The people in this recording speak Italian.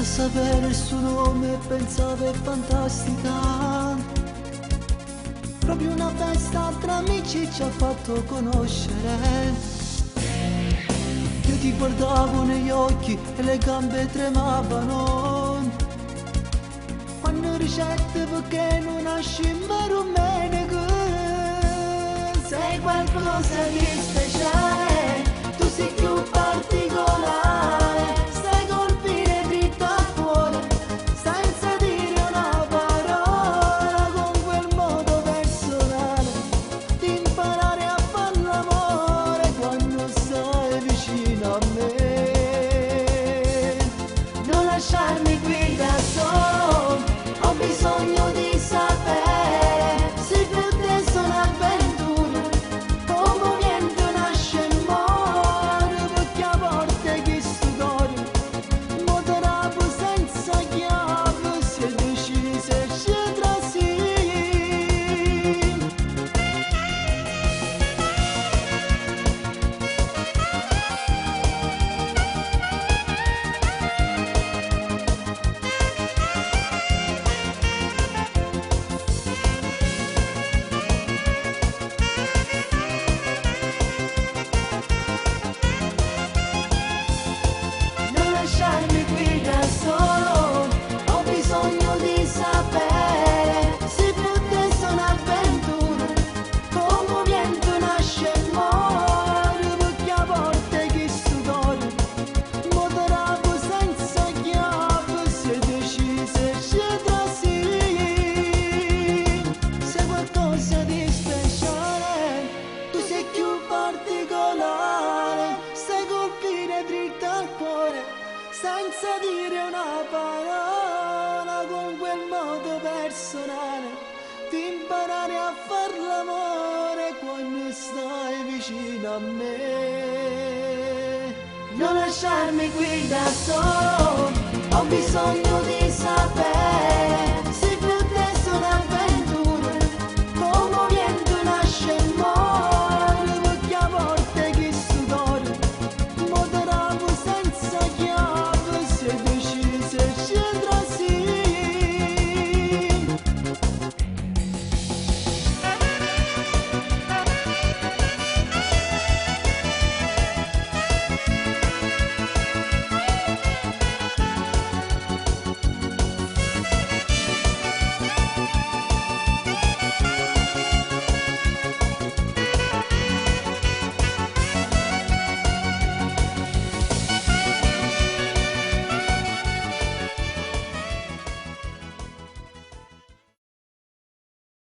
senza sapere il suo nome pensavo è fantastica. Proprio una festa tra amici ci ha fatto conoscere. Io ti guardavo negli occhi e le gambe tremavano. Quando ricette perché non nasci rumenico. Sei qualcosa di speciale, tu sei più particolare. Stai colpire dritto al cuore, senza dire una parola, con quel modo personale di imparare a far l'amore quando stai vicino a me. Non lasciarmi qui da solo, ho bisogno di sapere se per te sono un'avventura, come niente nasce e muore, perché a volte chi studia motorato senza chiave si è deciso e scendrà sì. Non lasciarmi qui da solo, ho bisogno di sapere se per te sono un'avventura, come vento nasce e muore, perché a volte chi studia motorato senza chiave si è deciso e scendrà sì. Sei qualcosa di speciale, tu sei più particolare, stai colpire dritto al cuore, senza dire una parola, con quel modo personale di imparare a far l'amore quando stai vicino a me. Non lasciarmi qui da solo,